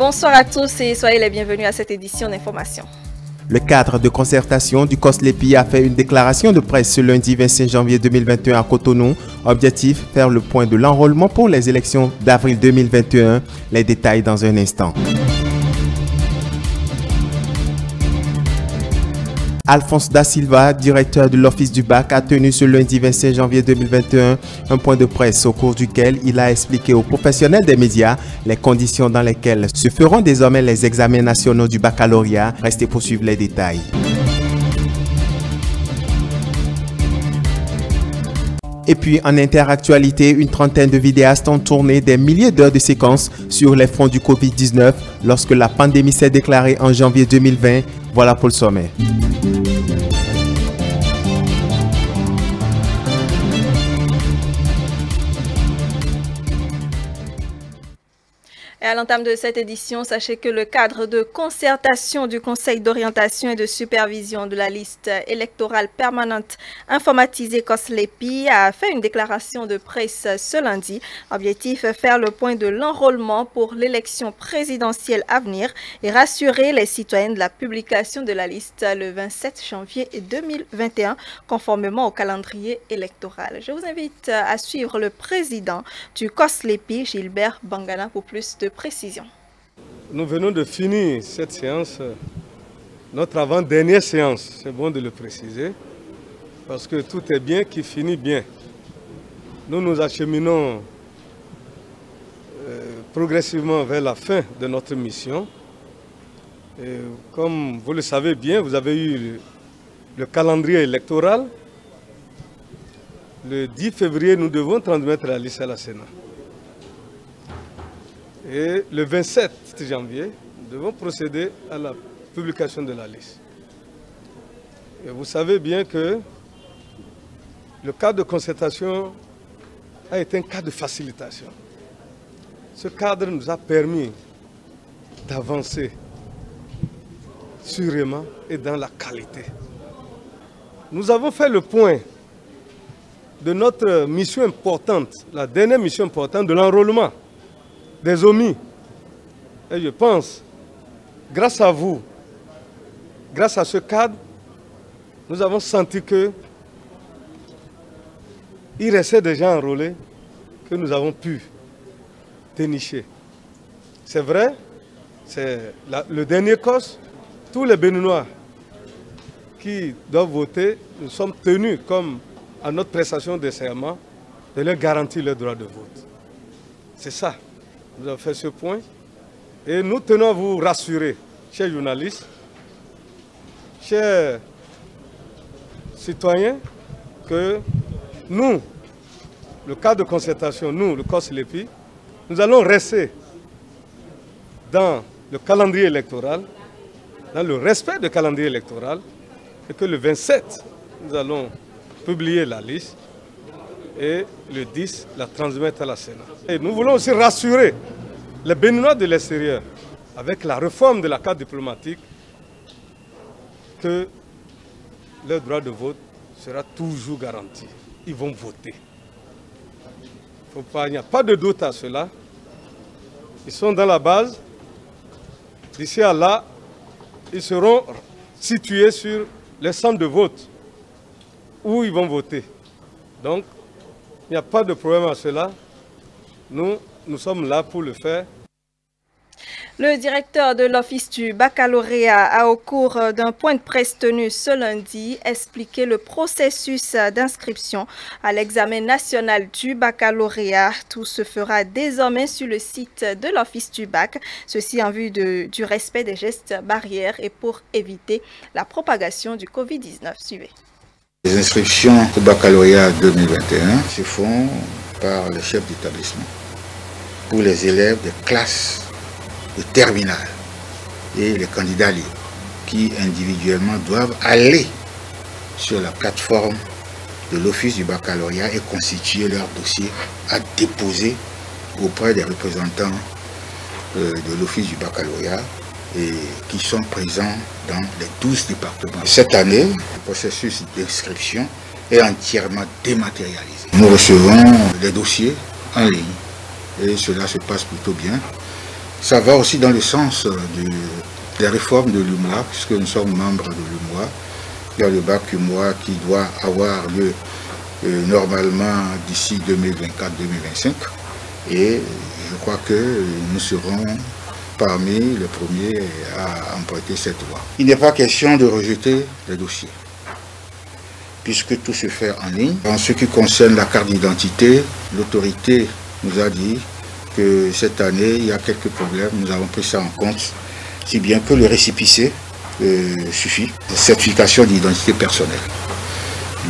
Bonsoir à tous et soyez les bienvenus à cette édition d'information. Le cadre de concertation du COSLEPI a fait une déclaration de presse ce lundi 25 janvier 2021 à Cotonou. Objectif, faire le point de l'enrôlement pour les élections d'avril 2021. Les détails dans un instant. Alphonse Da Silva, directeur de l'Office du Bac, a tenu ce lundi 25 janvier 2021 un point de presse au cours duquel il a expliqué aux professionnels des médias les conditions dans lesquelles se feront désormais les examens nationaux du baccalauréat. Restez pour suivre les détails. Et puis en interactualité, une trentaine de vidéastes ont tourné des milliers d'heures de séquences sur les fronts du Covid-19 lorsque la pandémie s'est déclarée en janvier 2020. Voilà pour le sommet. Et à l'entame de cette édition, sachez que le cadre de concertation du Conseil d'orientation et de supervision de la liste électorale permanente informatisée COSLEPI a fait une déclaration de presse ce lundi. Objectif, faire le point de l'enrôlement pour l'élection présidentielle à venir et rassurer les citoyens de la publication de la liste le 27 janvier 2021, conformément au calendrier électoral. Je vous invite à suivre le président du COSLEPI, Gilbert Bangana, pour plus de précision. Nous venons de finir cette séance, notre avant-dernière séance, c'est bon de le préciser, parce que tout est bien qui finit bien. Nous nous acheminons progressivement vers la fin de notre mission. Et comme vous le savez bien, vous avez eu le calendrier électoral. Le 10 février, nous devons transmettre la liste à la Sénat. Et le 27 janvier, nous devons procéder à la publication de la liste. Et vous savez bien que le cadre de concertation a été un cadre de facilitation. Ce cadre nous a permis d'avancer sûrement et dans la qualité. Nous avons fait le point de notre mission importante, la dernière mission importante de l'enrôlement des omis. Et je pense, grâce à vous, grâce à ce cadre, nous avons senti que il restait des gens enrôlés que nous avons pu dénicher. C'est vrai, c'est le dernier COS, tous les Béninois qui doivent voter, nous sommes tenus, comme à notre prestation de serment, de leur garantir leur droit de vote. C'est ça. Nous avons fait ce point et nous tenons à vous rassurer, chers journalistes, chers citoyens, que nous, le cadre de concertation, nous, le COSLEPI, nous allons rester dans le calendrier électoral, dans le respect du calendrier électoral, et que le 27, nous allons publier la liste et le 10, la transmettre à la Sénat. Et nous voulons aussi rassurer les Béninois de l'extérieur, avec la réforme de la carte diplomatique, que leur droit de vote sera toujours garanti. Ils vont voter. Il n'y a pas de doute à cela. Ils sont dans la base. D'ici à là, ils seront situés sur les centres de vote où ils vont voter. Donc, il n'y a pas de problème à cela. Nous sommes là pour le faire. Le directeur de l'Office du baccalauréat a, au cours d'un point de presse tenu ce lundi, expliqué le processus d'inscription à l'examen national du baccalauréat. Tout se fera désormais sur le site de l'Office du bac, ceci en vue du respect des gestes barrières et pour éviter la propagation du Covid-19. Suivez. Les inscriptions au baccalauréat 2021 se font par le chef d'établissement pour les élèves des classes de terminale et les candidats libres qui individuellement doivent aller sur la plateforme de l'Office du baccalauréat et constituer leur dossier à déposer auprès des représentants de l'Office du baccalauréat et qui sont présents dans les 12 départements. Cette année, le processus d'inscription est entièrement dématérialisé. Nous recevons les dossiers en ligne et cela se passe plutôt bien. Ça va aussi dans le sens des réformes de l'UMOA, puisque nous sommes membres de l'UMOA. Il y a le bac UMOA qui doit avoir lieu normalement d'ici 2024-2025. Et je crois que nous serons parmi les premiers à emprunter cette voie. Il n'est pas question de rejeter les dossiers, puisque tout se fait en ligne. En ce qui concerne la carte d'identité, l'autorité nous a dit que cette année, il y a quelques problèmes. Nous avons pris ça en compte, si bien que le récépissé suffit. Certification d'identité personnelle.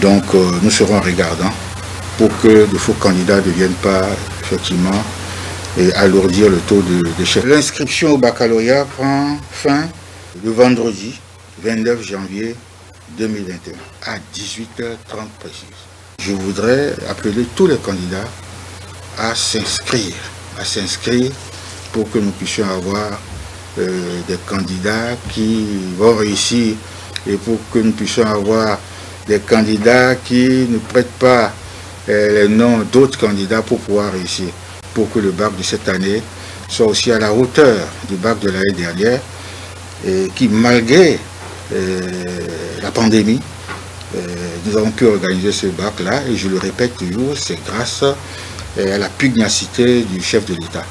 Donc nous serons regardants pour que de faux candidats ne viennent pas effectivement alourdir le taux d'échec. L'inscription au baccalauréat prend fin le vendredi 29 janvier 2021 à 18h30 précise. Je voudrais appeler tous les candidats à s'inscrire pour que nous puissions avoir des candidats qui vont réussir et pour que nous puissions avoir des candidats qui ne prêtent pas les noms d'autres candidats pour pouvoir réussir, pour que le bac de cette année soit aussi à la hauteur du bac de l'année dernière et qui, malgré la pandémie, nous avons pu organiser ce bac-là et je le répète toujours, c'est grâce à la pugnacité du chef de l'État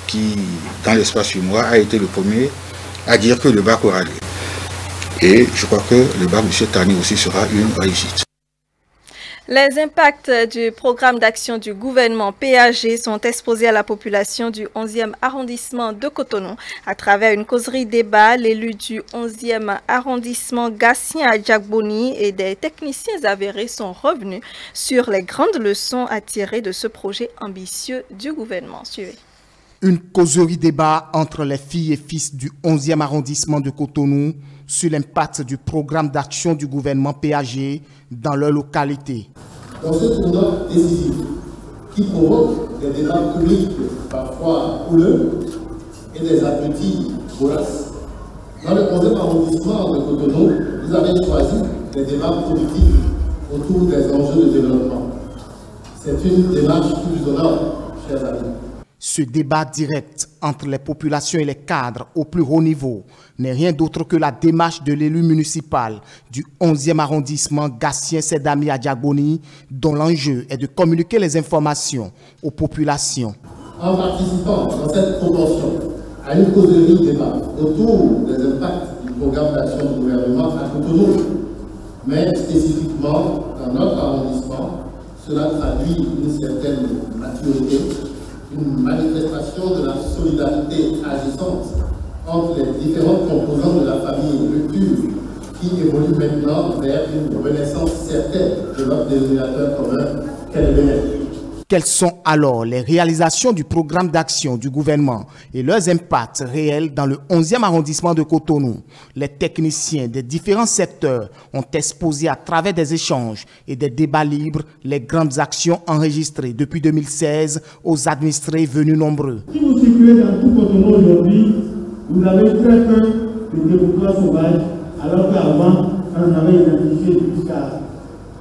qui, dans l'espace UMOA, a été le premier à dire que le bac aura lieu. Et je crois que le bac de cette année aussi sera une réussite. Les impacts du programme d'action du gouvernement PAG sont exposés à la population du 11e arrondissement de Cotonou. À travers une causerie débat, l'élu du 11e arrondissement Gatien Adjagboni et des techniciens avérés sont revenus sur les grandes leçons à tirer de ce projet ambitieux du gouvernement. Suivez. Une causerie débat entre les filles et fils du 11e arrondissement de Cotonou sur l'impact du programme d'action du gouvernement PAG dans leur localité. Dans ce tournant décisif qui provoque des débats publics parfois houleux et des appétits voraces, dans le 11e arrondissement de Cotonou, vous avez choisi des débats productifs autour des enjeux de développement. C'est une démarche qui vous honore, chers amis. Ce débat direct entre les populations et les cadres au plus haut niveau n'est rien d'autre que la démarche de l'élu municipal du 11e arrondissement Gatien Sedami Adjagboni, dont l'enjeu est de communiquer les informations aux populations. En participant dans cette promotion à une causerie débat autour des impacts du programme d'action du gouvernement à Cotonou, mais spécifiquement dans notre arrondissement, cela traduit une certaine maturité, une manifestation de la solidarité agissante entre les différentes composantes de la famille rupture qui évolue maintenant vers une renaissance certaine de notre dénominateur commun qu'est le bien-être. Quelles sont alors les réalisations du programme d'action du gouvernement et leurs impacts réels dans le 11e arrondissement de Cotonou? Les techniciens des différents secteurs ont exposé à travers des échanges et des débats libres les grandes actions enregistrées depuis 2016 aux administrés venus nombreux. Si vous circulez dans tout Cotonou aujourd'hui, vous avez très peu de débouchés sauvages, alors qu'avant, on en avait identifié jusqu'à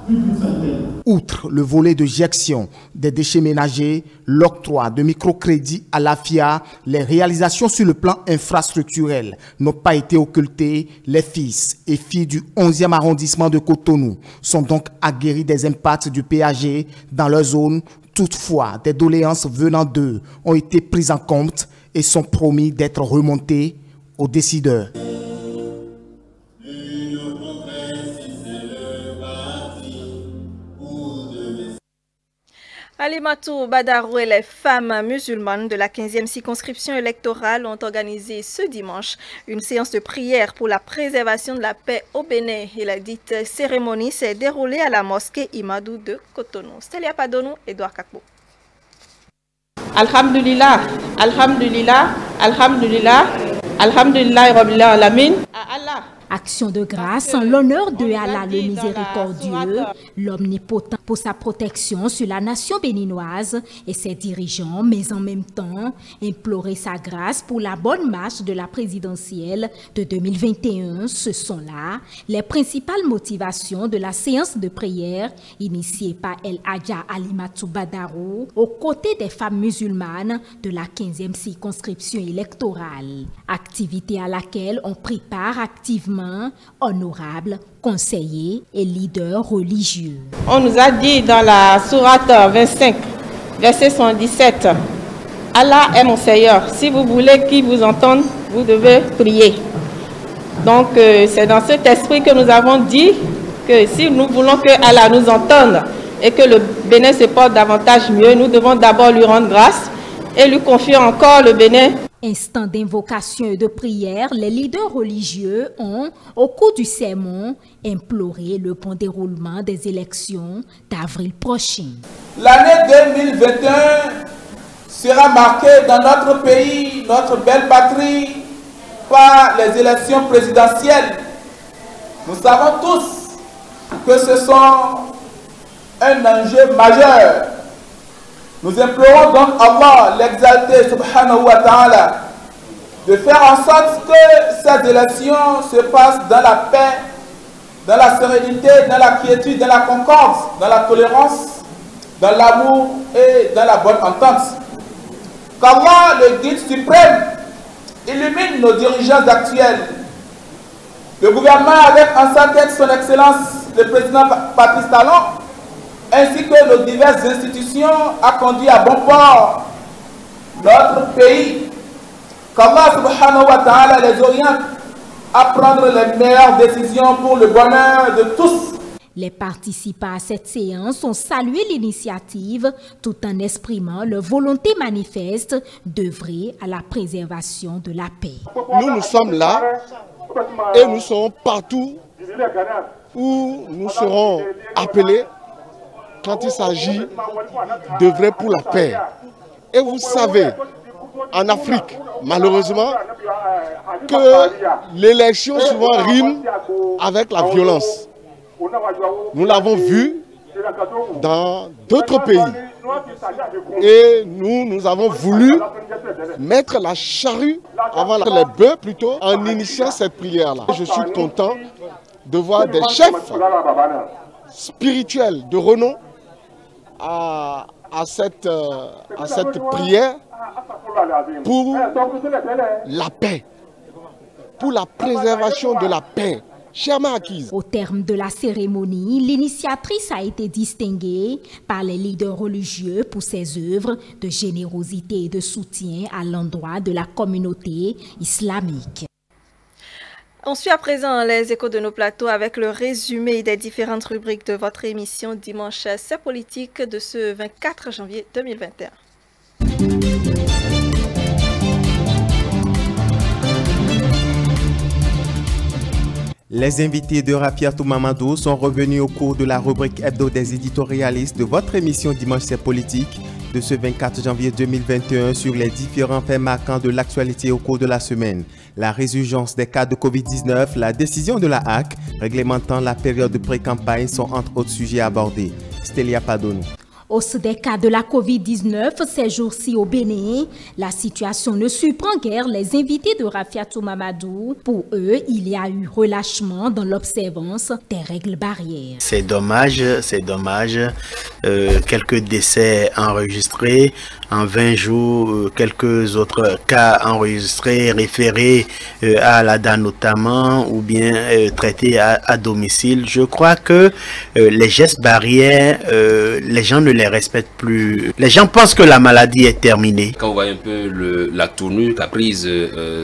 plus d'une centaine. Outre le volet de gestion des déchets ménagers, l'octroi de microcrédits à l'AFIA, les réalisations sur le plan infrastructurel n'ont pas été occultées. Les fils et filles du 11e arrondissement de Cotonou sont donc aguerris des impacts du PAG dans leur zone. Toutefois, des doléances venant d'eux ont été prises en compte et sont promis d'être remontées aux décideurs. Alimatou Badarou et les femmes musulmanes de la 15e circonscription électorale ont organisé ce dimanche une séance de prière pour la préservation de la paix au Bénin. Et la dite cérémonie s'est déroulée à la mosquée Imadou de Cotonou. Stélia Padonou, Edouard Kakbo. Alhamdulillah, Alhamdulillah, Alhamdulillah, Alhamdulillah, Rabbil Alamin. À Allah. Action de grâce en l'honneur de Allah le miséricordieux, l'omnipotent pour sa protection sur la nation béninoise et ses dirigeants, mais en même temps implorer sa grâce pour la bonne marche de la présidentielle de 2021. Ce sont là les principales motivations de la séance de prière initiée par El Hadja Alimatou Badarou aux côtés des femmes musulmanes de la 15e circonscription électorale. Activité à laquelle on prit part activement honorables, conseillers et leaders religieux. On nous a dit dans la sourate 25, verset 117, Allah est mon Seigneur. Si vous voulez qu'il vous entende, vous devez prier. Donc c'est dans cet esprit que nous avons dit que si nous voulons que Allah nous entende et que le Bénin se porte davantage mieux, nous devons d'abord lui rendre grâce et lui confier encore le Bénin. Instant d'invocation et de prière, les leaders religieux ont, au cours du sermon, imploré le bon déroulement des élections d'avril prochain. L'année 2021 sera marquée dans notre pays, notre belle patrie, par les élections présidentielles. Nous savons tous que ce sont un enjeu majeur. Nous implorons donc Allah, l'exalté subhanahu wa ta'ala, de faire en sorte que ces élections se passent dans la paix, dans la sérénité, dans la quiétude, dans la concorde, dans la tolérance, dans l'amour et dans la bonne entente. Qu'Allah, le guide suprême, illumine nos dirigeants actuels. Le gouvernement avec en sa tête son excellence, le président Patrice Talon, ainsi que nos diverses institutions, a conduit à bon port notre pays. Qu'Allah subhanahu wa ta'ala les oriente à prendre les meilleures décisions pour le bonheur de tous. Les participants à cette séance ont salué l'initiative tout en exprimant leur volonté manifeste d'œuvrer à la préservation de la paix. Nous sommes là et nous serons partout où nous serons appelés quand il s'agit d'œuvrer pour la paix. Et vous savez, en Afrique, malheureusement, que l'élection souvent rime avec la violence. Nous l'avons vu dans d'autres pays. Et nous avons voulu mettre la charrue avant les bœufs plutôt en initiant cette prière-là. Je suis content de voir des chefs spirituels de renom à cette prière pour la paix, pour la préservation de la paix. Chèrement acquise. Au terme de la cérémonie, l'initiatrice a été distinguée par les leaders religieux pour ses œuvres de générosité et de soutien à l'endroit de la communauté islamique. On suit à présent les échos de nos plateaux avec le résumé des différentes rubriques de votre émission Dimanche C'est politique de ce 24 janvier 2021. Les invités de Rafiatou Mamadou sont revenus au cours de la rubrique hebdo des éditorialistes de votre émission Dimanche C'est politique de ce 24 janvier 2021 sur les différents faits marquants de l'actualité au cours de la semaine. La résurgence des cas de Covid-19, la décision de la HAC réglementant la période de pré-campagne sont entre autres sujets abordés. Stélia Padonou. Hausse des cas de la Covid-19 ces jours-ci au Bénin, la situation ne surprend guère les invités de Rafiatou Mamadou. Pour eux, il y a eu relâchement dans l'observance des règles barrières. C'est dommage, quelques décès enregistrés. En 20 jours, quelques autres cas enregistrés, référés à l'ADA notamment, ou bien traités à domicile. Je crois que les gestes barrières, les gens ne les respectent plus. Les gens pensent que la maladie est terminée. Quand on voit un peu la tournure qu'a prise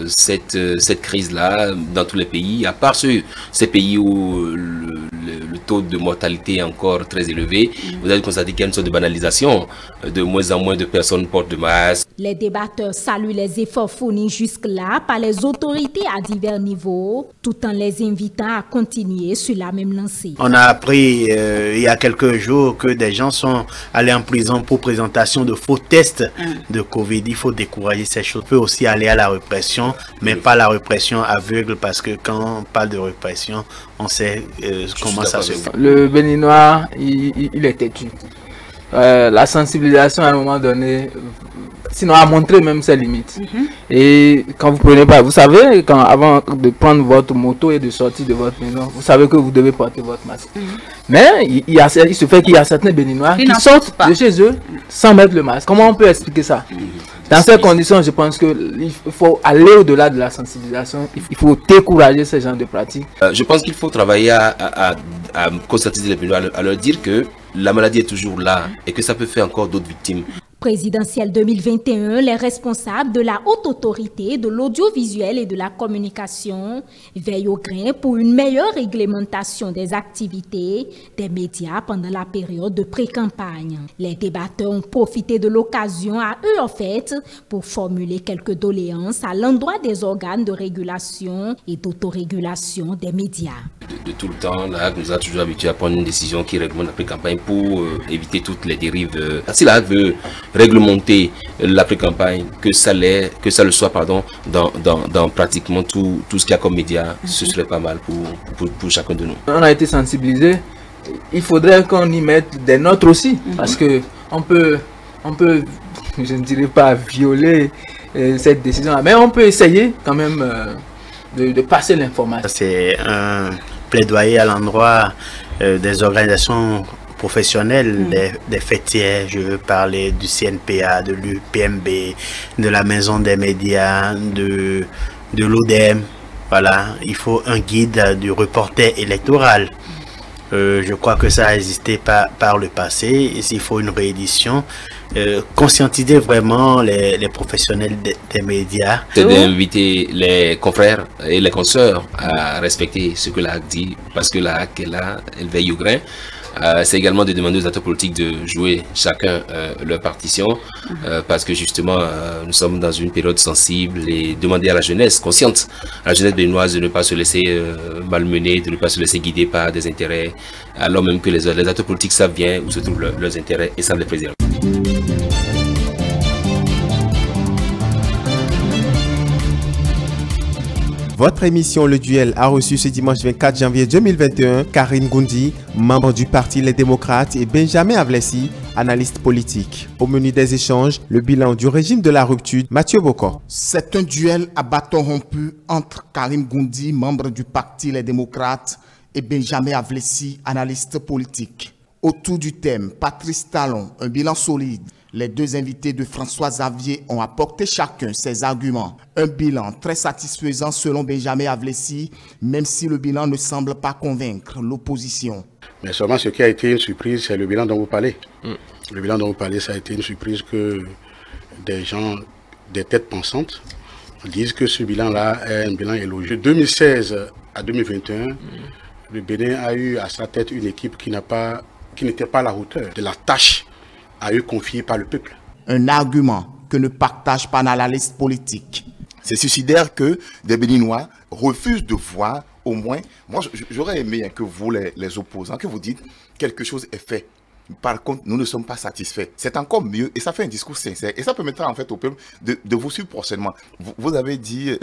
cette crise-là dans tous les pays, à part ces pays où le taux de mortalité est encore très élevé. Vous avez constaté qu'il y a une sorte de banalisation. De moins en moins de personnes portent de masques. Les débatteurs saluent les efforts fournis jusque-là par les autorités à divers niveaux, tout en les invitant à continuer sur la même lancée. On a appris il y a quelques jours que des gens sont allés en prison pour présentation de faux tests de Covid. Il faut décourager ces choses. On peut aussi aller à la répression, mais pas la répression aveugle, parce que quand on parle de répression, on sait comment ça se fait. Le Béninois, il est têtu. La sensibilisation à un moment donné, sinon a montré même ses limites. Et quand vous prenez pas, vous savez, avant de prendre votre moto et de sortir de votre maison, vous savez que vous devez porter votre masque. Mais il se fait qu'il y a certains Béninois qui sortent de chez eux sans mettre le masque. Comment on peut expliquer ça? Dans ces conditions, je pense qu'il faut aller au-delà de la sensibilisation. Il faut décourager ce genre de pratiques. Je pense qu'il faut travailler à conscientiser les Béninois, à leur dire que la maladie est toujours là et que ça peut faire encore d'autres victimes. Présidentielle 2021, les responsables de la haute autorité de l'audiovisuel et de la communication veillent au grain pour une meilleure réglementation des activités des médias pendant la période de pré-campagne. Les débatteurs ont profité de l'occasion à eux en fait pour formuler quelques doléances à l'endroit des organes de régulation et d'autorégulation des médias. De tout le temps, la HAC nous a toujours habitués à prendre une décision qui réglemente la pré-campagne pour éviter toutes les dérives. Si la HAC veut réglementer la pré-campagne, que ça le soit dans pratiquement tout ce qu'il y a comme média, ce serait pas mal pour chacun de nous. On a été sensibilisés, il faudrait qu'on y mette des notes aussi, parce que on peut, je ne dirais pas violer cette décision, mais on peut essayer quand même de passer l'information. C'est un plaidoyer à l'endroit des organisations professionnels, des fêtières, je veux parler du CNPA, de l'UPMB, de la Maison des médias, de l'ODEM. Voilà, il faut un guide du reporter électoral. Je crois que ça a existé par le passé. Ici, il faut une réédition. Conscientiser vraiment les professionnels des médias. C'est d'inviter les confrères et les consoeurs à respecter ce que la HAC dit, parce que la HAC est là, elle veille au grain. C'est également de demander aux acteurs politiques de jouer chacun leur partition, parce que justement nous sommes dans une période sensible, et demander à la jeunesse consciente, à la jeunesse béninoise, de ne pas se laisser malmener, de ne pas se laisser guider par des intérêts, alors même que les acteurs politiques savent bien où se trouvent leurs intérêts et savent les préserver. Votre émission Le Duel a reçu ce dimanche 24 janvier 2021 Karine Goundi, membre du Parti Les Démocrates, et Benjamin Avlessi, analyste politique. Au menu des échanges, le bilan du régime de la rupture, Mathieu Bocor. C'est un duel à bâton rompu entre Karine Goundi, membre du Parti Les Démocrates, et Benjamin Avlessi, analyste politique. Autour du thème Patrice Talon, un bilan solide. Les deux invités de François Xavier ont apporté chacun ses arguments. Un bilan très satisfaisant selon Benjamin Avlessi, même si le bilan ne semble pas convaincre l'opposition. Mais seulement ce qui a été une surprise, c'est le bilan dont vous parlez. Le bilan dont vous parlez, ça a été une surprise que des gens, des têtes pensantes, disent que ce bilan-là est un bilan élogieux. De 2016 à 2021, le Bénin a eu à sa tête une équipe qui n'était pas à la hauteur de la tâche à eux confiée par le peuple. Un argument que ne partage pas l'analyste politique. C'est suicidaire que des Béninois refusent de voir au moins... Moi, j'aurais aimé que vous, les opposants, que vous dites quelque chose est fait. Par contre, nous ne sommes pas satisfaits. C'est encore mieux et ça fait un discours sincère. Et ça permettra en fait au peuple de vous suivre prochainement. Vous avez dit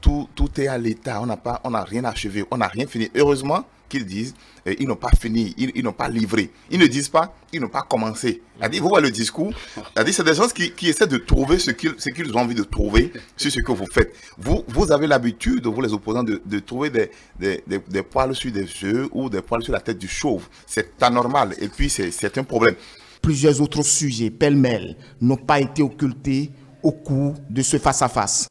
tout est à l'état, on n'a rien achevé, on n'a rien fini. Heureusement qu'ils disent ils n'ont pas fini, ils n'ont pas livré. Ils ne disent pas, ils n'ont pas commencé. Vous voyez le discours, c'est des gens qui essaient de trouver ce qu'ils ont envie de trouver sur ce que vous faites. Vous avez l'habitude, vous les opposants, de trouver des poils sur des yeux ou des poils sur la tête du chauve. C'est anormal et puis c'est un problème. Plusieurs autres sujets, pêle-mêle, n'ont pas été occultés au cours de ce face-à-face.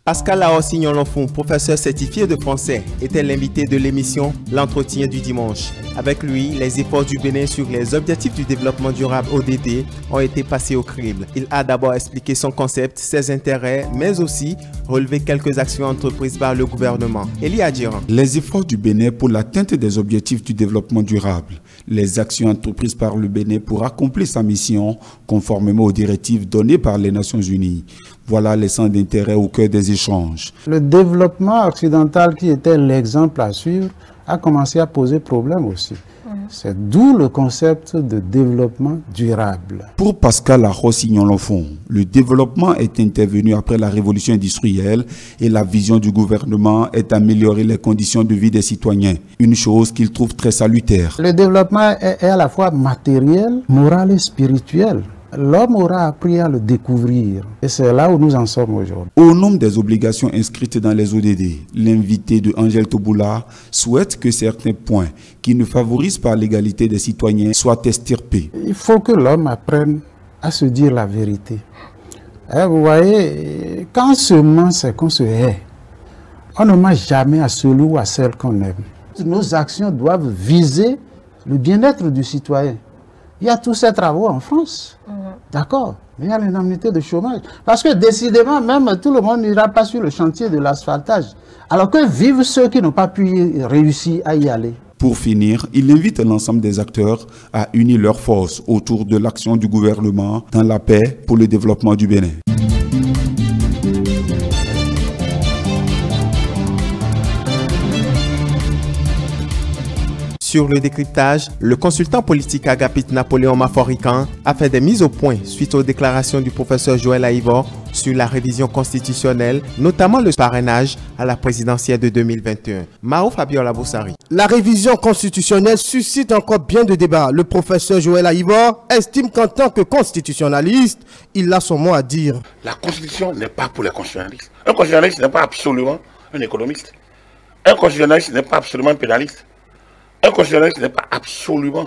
Pascal Laossignon-Lonfon, professeur certifié de français, était l'invité de l'émission L'Entretien du dimanche. Avec lui, les efforts du Bénin sur les objectifs du développement durable ODD ont été passés au crible. Il a d'abord expliqué son concept, ses intérêts, mais aussi relevé quelques actions entreprises par le gouvernement. Elie Adjiran. Les efforts du Bénin pour l'atteinte des objectifs du développement durable. Les actions entreprises par le Bénin pour accomplir sa mission conformément aux directives données par les Nations Unies. Voilà les centres d'intérêt au cœur des échanges. Le développement occidental qui était l'exemple à suivre a commencé à poser problème aussi. C'est d'où le concept de développement durable. Pour Pascal Laossignon-Lonfon, le développement est intervenu après la révolution industrielle et la vision du gouvernement est d'améliorer les conditions de vie des citoyens, une chose qu'il trouve très salutaire. Le développement est à la fois matériel, moral et spirituel. L'homme aura appris à le découvrir et c'est là où nous en sommes aujourd'hui. Au nom des obligations inscrites dans les ODD, l'invité de Angèle Toboula souhaite que certains points qui ne favorisent pas l'égalité des citoyens soient extirpés. Il faut que l'homme apprenne à se dire la vérité. Et vous voyez, quand on se ment, c'est qu'on se hait. On ne ment jamais à celui ou à celle qu'on aime. Nos actions doivent viser le bien-être du citoyen. Il y a tous ces travaux en France, d'accord, mais il y a l'indemnité de chômage. Parce que décidément, même tout le monde n'ira pas sur le chantier de l'asphaltage. Alors que vivent ceux qui n'ont pas pu réussir à y aller. Pour finir, il invite l'ensemble des acteurs à unir leurs forces autour de l'action du gouvernement dans la paix pour le développement du Bénin. Sur le décryptage, le consultant politique Agapit Napoléon Maforican a fait des mises au point suite aux déclarations du professeur Joël Aïvor sur la révision constitutionnelle, notamment le parrainage à la présidentielle de 2021. Marouf Fabiola Boussari. La révision constitutionnelle suscite encore bien de débats. Le professeur Joël Aïvor estime qu'en tant que constitutionnaliste, il a son mot à dire. La constitution n'est pas pour les constitutionnalistes. Un constitutionnaliste n'est pas absolument un économiste. Un constitutionnaliste n'est pas absolument un pénaliste. Un constitutionnaliste n'est pas absolument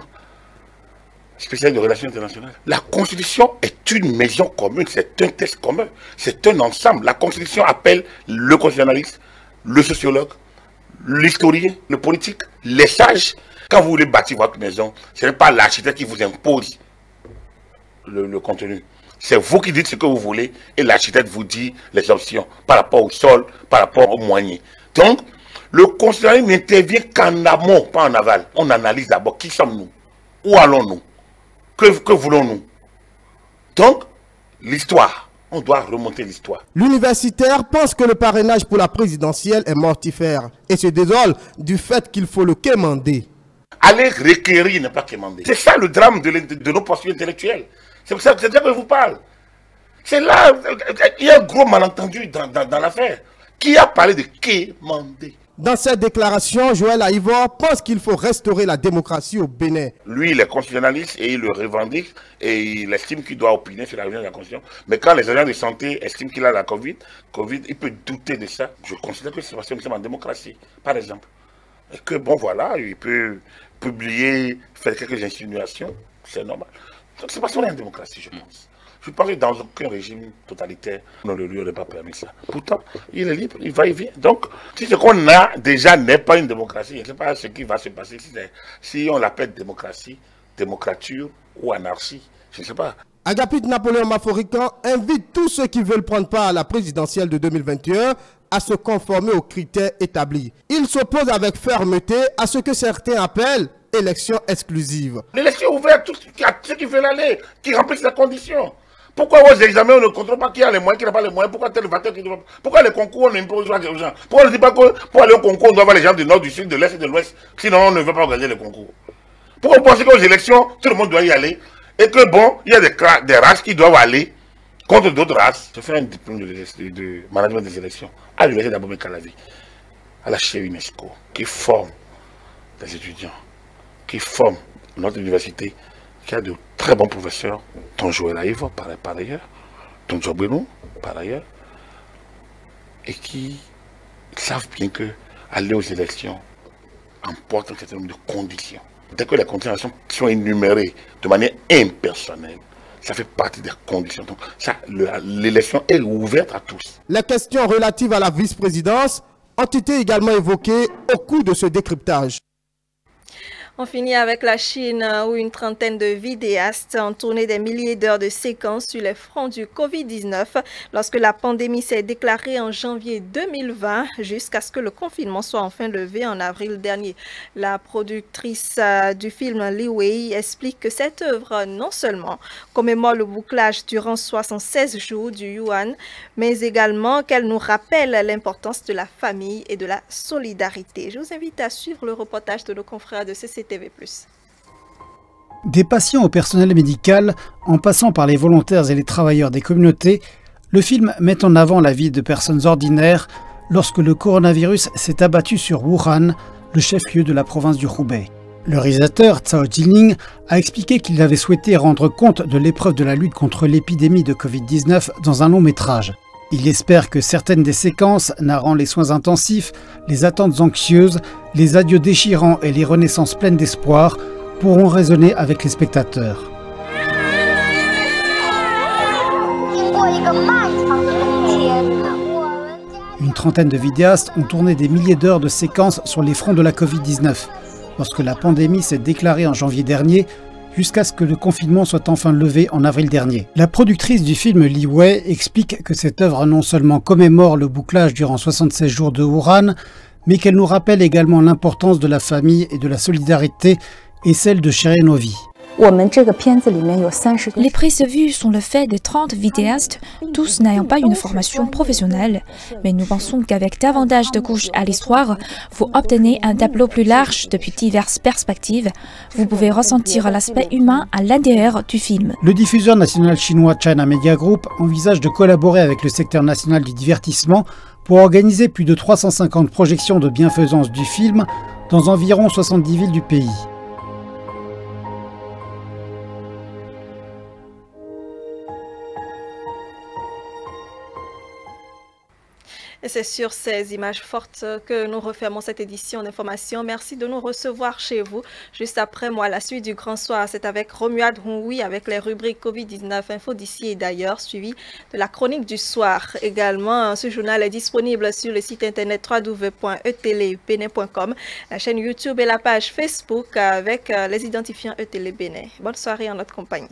spécialiste de relations internationales. La Constitution est une maison commune, c'est un texte commun, c'est un ensemble. La Constitution appelle le constitutionnaliste, le sociologue, l'historien, le politique, les sages. Quand vous voulez bâtir votre maison, ce n'est pas l'architecte qui vous impose le contenu. C'est vous qui dites ce que vous voulez et l'architecte vous dit les options par rapport au sol, par rapport au moyen. Donc, le constitutionnaliste n'intervient qu'en amont, pas en aval. On analyse d'abord qui sommes-nous, où allons-nous, que voulons-nous. Donc, l'histoire, on doit remonter l'histoire. L'universitaire pense que le parrainage pour la présidentielle est mortifère et se désole du fait qu'il faut le quémander. Aller requérir n'est pas quémander. C'est ça le drame de nos postures intellectuelles. C'est pour ça que je vous parle. C'est là, il y a un gros malentendu dans l'affaire. Qui a parlé de quémander? Dans cette déclaration, Joël Aïvor pense qu'il faut restaurer la démocratie au Bénin. Lui, il est constitutionnaliste et il le revendique et il estime qu'il doit opiner sur la révision de la Constitution. Mais quand les agents de santé estiment qu'il a la Covid, il peut douter de ça. Je considère que c'est parce que nous sommes en démocratie, par exemple. Et que bon, voilà, il peut publier, faire quelques insinuations, c'est normal. Donc c'est parce qu'on est en démocratie, je pense. Je pense que dans aucun régime totalitaire, on ne lui aurait pas permis ça. Pourtant, il est libre, il va et vient. Donc, si ce qu'on a déjà n'est pas une démocratie, je ne sais pas ce qui va se passer si on l'appelle démocratie, démocrature ou anarchie, je ne sais pas. Agapit Napoléon Maforican invite tous ceux qui veulent prendre part à la présidentielle de 2021 à se conformer aux critères établis. Il s'oppose avec fermeté à ce que certains appellent élection exclusive. L'élection ouverte à ceux qui veulent aller, qui remplissent les conditions. Pourquoi aux examens on ne contrôle pas qui a les moyens, qui n'a pas les moyens? Pourquoi tel vateur qui doit... Pourquoi les concours on impose aux gens? Pourquoi on ne dit pas que pour aller au concours on doit avoir les gens du nord, du sud, de l'est et de l'ouest? Sinon on ne veut pas organiser les concours. Pourquoi vous pensez qu'aux élections tout le monde doit y aller? Et que bon, il y a des races qui doivent aller contre d'autres races. Je fais un diplôme de management des élections à l'université d'Abomey Calavi, à la chaire UNESCO, qui forme des étudiants, qui forme notre université, qui a de très bons professeurs, dont Joël Aïvor par ailleurs, dont Jobeno par ailleurs, et qui savent bien que aller aux élections emporte un certain nombre de conditions. Dès que les conditions sont énumérées de manière impersonnelle, Ça fait partie des conditions. Donc, l'élection est ouverte à tous. Les questions relatives à la vice-présidence ont été également évoquées au cours de ce décryptage. On finit avec la Chine où une trentaine de vidéastes ont tourné des milliers d'heures de séquences sur les fronts du Covid-19 lorsque la pandémie s'est déclarée en janvier 2020 jusqu'à ce que le confinement soit enfin levé en avril dernier. La productrice du film Li Wei explique que cette œuvre non seulement commémore le bouclage durant 76 jours du Yuan, mais également qu'elle nous rappelle l'importance de la famille et de la solidarité. Je vous invite à suivre le reportage de nos confrères de CCTV+. Des patients au personnel médical, en passant par les volontaires et les travailleurs des communautés, le film met en avant la vie de personnes ordinaires lorsque le coronavirus s'est abattu sur Wuhan, le chef-lieu de la province du Hubei. Le réalisateur Cao Jining a expliqué qu'il avait souhaité rendre compte de l'épreuve de la lutte contre l'épidémie de Covid-19 dans un long métrage. Il espère que certaines des séquences narrant les soins intensifs, les attentes anxieuses, les adieux déchirants et les renaissances pleines d'espoir pourront résonner avec les spectateurs. Une trentaine de vidéastes ont tourné des milliers d'heures de séquences sur les fronts de la Covid-19, lorsque la pandémie s'est déclarée en janvier dernier, jusqu'à ce que le confinement soit enfin levé en avril dernier. La productrice du film Li Wei explique que cette œuvre non seulement commémore le bouclage durant 76 jours de Wuhan, mais qu'elle nous rappelle également l'importance de la famille et de la solidarité et celle de chérir nos vies. Les prises vues sont le fait de 30 vidéastes, tous n'ayant pas une formation professionnelle. Mais nous pensons qu'avec davantage de couches à l'histoire, vous obtenez un tableau plus large depuis diverses perspectives. Vous pouvez ressentir l'aspect humain à l'intérieur du film. Le diffuseur national chinois China Media Group envisage de collaborer avec le secteur national du divertissement pour organiser plus de 350 projections de bienfaisance du film dans environ 70 villes du pays. Et c'est sur ces images fortes que nous refermons cette édition d'information. Merci de nous recevoir chez vous. Juste après moi, la suite du Grand Soir, c'est avec Romuald Hunwi avec les rubriques Covid-19, info d'ici et d'ailleurs, suivi de la chronique du soir. Également, ce journal est disponible sur le site internet www.etelebene.com, la chaîne YouTube et la page Facebook avec les identifiants ETL Bénin. Bonne soirée en notre compagnie.